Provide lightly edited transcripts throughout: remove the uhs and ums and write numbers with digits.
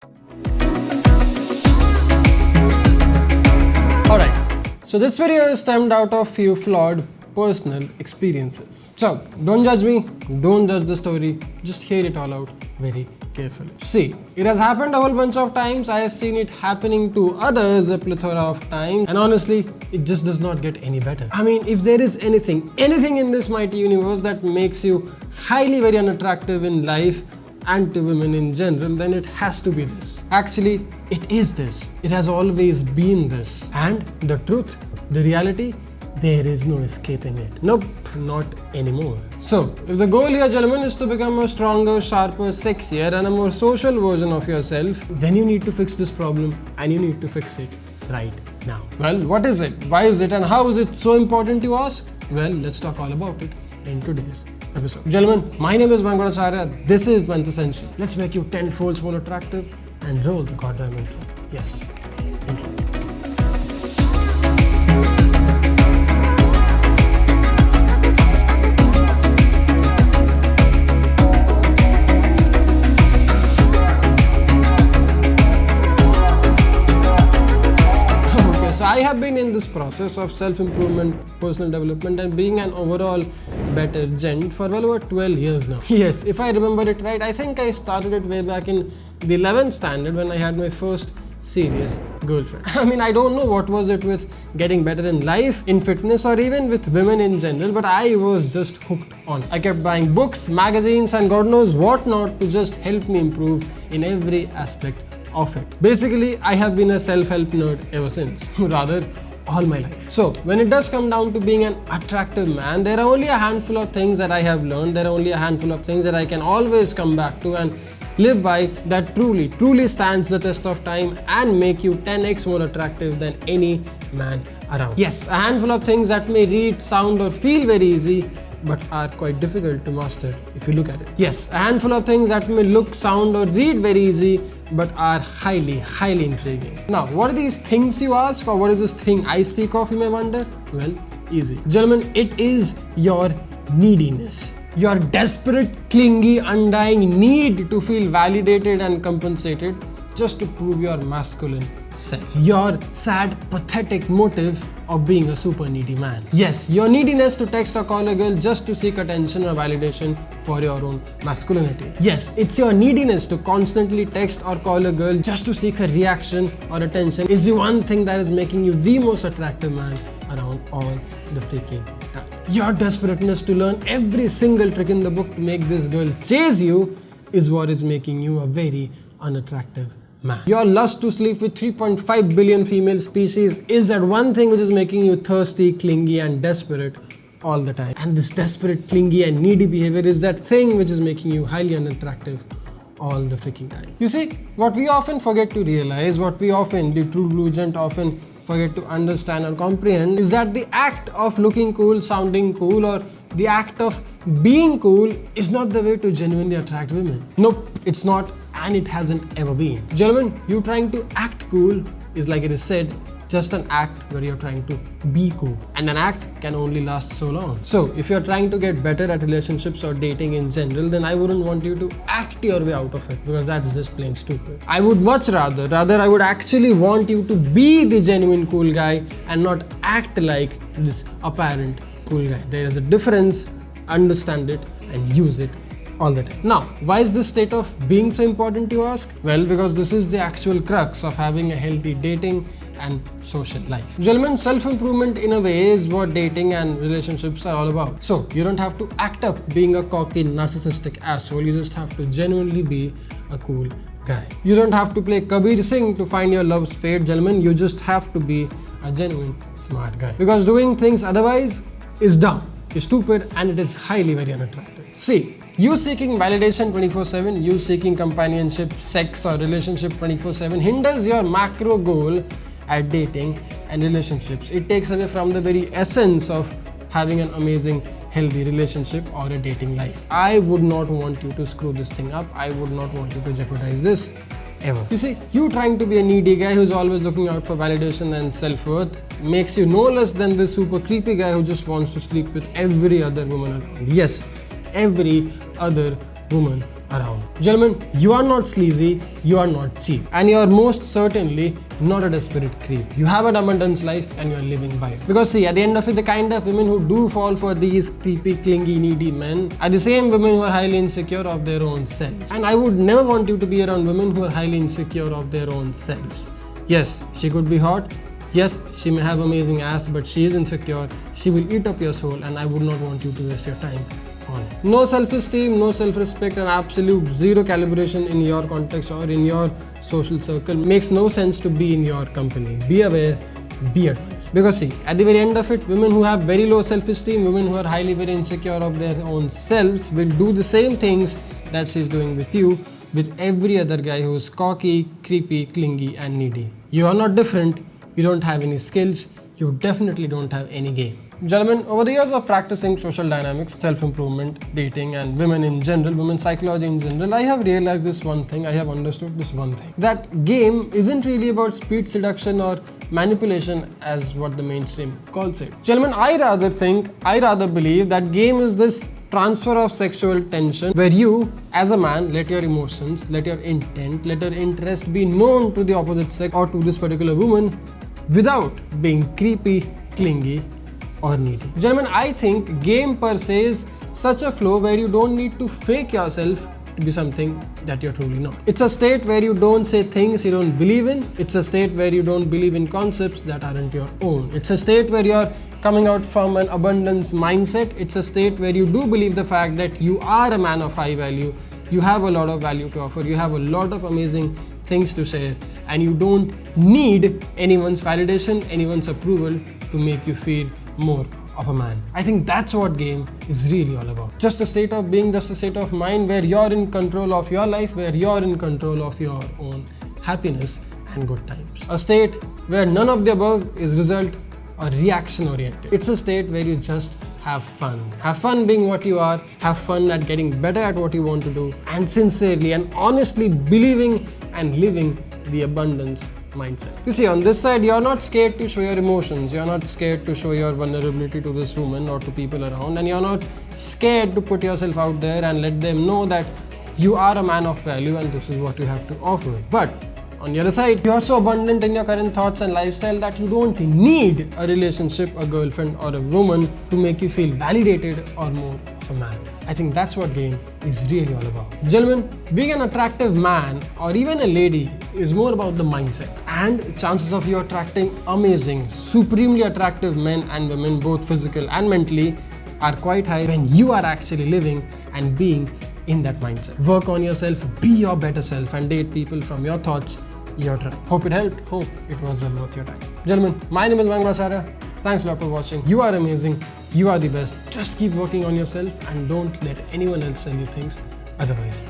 Alright, so this video is stemmed out of few flawed personal experiences. So, don't judge me, don't judge the story, just hear it all out very carefully. See, it has happened a whole bunch of times, I have seen it happening to others a plethora of times, and honestly, it just does not get any better. I mean, if there is anything in this mighty universe that makes you highly very unattractive in life, and to women in general, then it has to be this. Actually, it is this. It has always been this. And the truth, the reality, there is no escaping it. Nope, not anymore. So, if the goal here, gentlemen, is to become a stronger, sharper, sexier and a more social version of yourself, then you need to fix this problem and you need to fix it right now. Well, what is it? Why is it? And how is it so important, you ask? Well, let's talk all about it in today's episode. Gentlemen, my name is Mayank Bhattacharya. This is Quintessential. Let's make you 10 folds more attractive and roll the goddamn intro. Yes, intro. So I have been in this process of self-improvement, personal development and being an overall better gent for well over 12 years now. Yes, if I remember it right, I think I started it way back in the 11th standard when I had my first serious girlfriend. I mean, I don't know what was it with getting better in life, in fitness or even with women in general, but I was just hooked on. I kept buying books, magazines and God knows what not to just help me improve in every aspect of it. Basically, I have been a self-help nerd ever since, rather all my life. So, when it does come down to being an attractive man, there are only a handful of things that I have learned, there are only a handful of things that I can always come back to and live by that truly stands the test of time and make you 10x more attractive than any man around. Yes, a handful of things that may read, sound or feel very easy, but are quite difficult to master if you look at it. Yes, a handful of things that may look, sound or read very easy, but are highly intriguing. Now, what are these things, you ask, or what is this thing I speak of, you may wonder? Well, easy. Gentlemen, it is your neediness. Your desperate, clingy, undying need to feel validated and compensated just to prove your masculine self. Your sad, pathetic motive of being a super needy man. Yes, your neediness to text or call a girl just to seek attention or validation for your own masculinity. Yes, it's your neediness to constantly text or call a girl just to seek her reaction or attention is the one thing that is making you the most attractive man around all the freaking time. Your desperateness to learn every single trick in the book to make this girl chase you is what is making you a very unattractive man. Your lust to sleep with 3.5 billion female species is that one thing which is making you thirsty, clingy and desperate all the time. And this desperate, clingy and needy behavior is that thing which is making you highly unattractive all the freaking time. You see, what we often forget to realize, the true blue gent often forget to understand or comprehend is that the act of looking cool, sounding cool or the act of being cool is not the way to genuinely attract women. Nope, it's not. And it hasn't ever been. Gentlemen, you trying to act cool is, like it is said, just an act where you're trying to be cool. And an act can only last so long. So, if you're trying to get better at relationships or dating in general, then I wouldn't want you to act your way out of it because that's just plain stupid. I would much rather I would actually want you to be the genuine cool guy and not act like this apparent cool guy. There is a difference, understand it and use it all the time. Now, why is this state of being so important, you ask? Well, because this is the actual crux of having a healthy dating and social life. Gentlemen, self-improvement in a way is what dating and relationships are all about. So, you don't have to act up being a cocky, narcissistic asshole, you just have to genuinely be a cool guy. You don't have to play Kabir Singh to find your love's fate, gentlemen, you just have to be a genuine smart guy. Because doing things otherwise is dumb, is stupid and it is highly very unattractive. See, you seeking validation 24/7, you seeking companionship, sex or relationship 24/7 hinders your macro goal at dating and relationships. It takes away from the very essence of having an amazing, healthy relationship or a dating life. I would not want you to screw this thing up. I would not want you to jeopardize this ever. You see, you trying to be a needy guy who's always looking out for validation and self-worth makes you no less than this super creepy guy who just wants to sleep with every other woman around. Yes, every other woman around. Gentlemen, you are not sleazy, you are not cheap, and you are most certainly not a desperate creep. You have an abundance life and you are living by it. Because see, at the end of it, the kind of women who do fall for these creepy, clingy, needy men are the same women who are highly insecure of their own self. And I would never want you to be around women who are highly insecure of their own selves. Yes, she could be hot. Yes, she may have amazing ass, but she is insecure. She will eat up your soul, and I would not want you to waste your time on it. No self-esteem, no self-respect, and absolute zero calibration in your context or in your social circle makes no sense to be in your company. Be aware, be advised. Because see, at the very end of it, women who have very low self-esteem, women who are highly very insecure of their own selves will do the same things that she's doing with you, with every other guy who is cocky, creepy, clingy, and needy. You are not different. You don't have any skills, you definitely don't have any game. Gentlemen, over the years of practicing social dynamics, self-improvement, dating, and women in general, women's psychology in general, I have realized this one thing, I have understood this one thing. That game isn't really about speed seduction or manipulation as what the mainstream calls it. Gentlemen, I rather believe that game is this transfer of sexual tension where you, as a man, let your emotions, let your intent, let your interest be known to the opposite sex or to this particular woman without being creepy, clingy, or needy. Gentlemen, I think game per se is such a flow where you don't need to fake yourself to be something that you're truly not. It's a state where you don't say things you don't believe in. It's a state where you don't believe in concepts that aren't your own. It's a state where you're coming out from an abundance mindset. It's a state where you do believe the fact that you are a man of high value. You have a lot of value to offer. You have a lot of amazing things to share, and you don't need anyone's validation, anyone's approval to make you feel more of a man. I think that's what game is really all about. Just a state of being, just a state of mind where you're in control of your life, where you're in control of your own happiness and good times. A state where none of the above is result or reaction oriented. It's a state where you just have fun. Have fun being what you are, have fun at getting better at what you want to do, and sincerely and honestly believing and living the abundance mindset. You see, on this side, you're not scared to show your emotions, you're not scared to show your vulnerability to this woman or to people around, and you're not scared to put yourself out there and let them know that you are a man of value and this is what you have to offer. But on the other side, you're so abundant in your current thoughts and lifestyle that you don't need a relationship, a girlfriend, or a woman to make you feel validated or more of a man. I think that's what game is really all about. Gentlemen, being an attractive man or even a lady is more about the mindset. And chances of you attracting amazing, supremely attractive men and women, both physical and mentally, are quite high when you are actually living and being in that mindset. Work on yourself, be your better self, and date people from your thoughts, your tribe. Hope it helped. Hope it was well worth your time. Gentlemen, my name is Mayank Bhattacharya. Thanks a lot for watching. You are amazing. You are the best. Just keep working on yourself and don't let anyone else tell you things otherwise.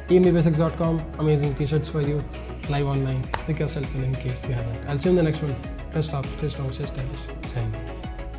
TMBasics.com, amazing t-shirts for you, live online. Pick yourself in case you haven't. I'll see you in the next one. Press up, stay strong, stay stylish. Jai Hind.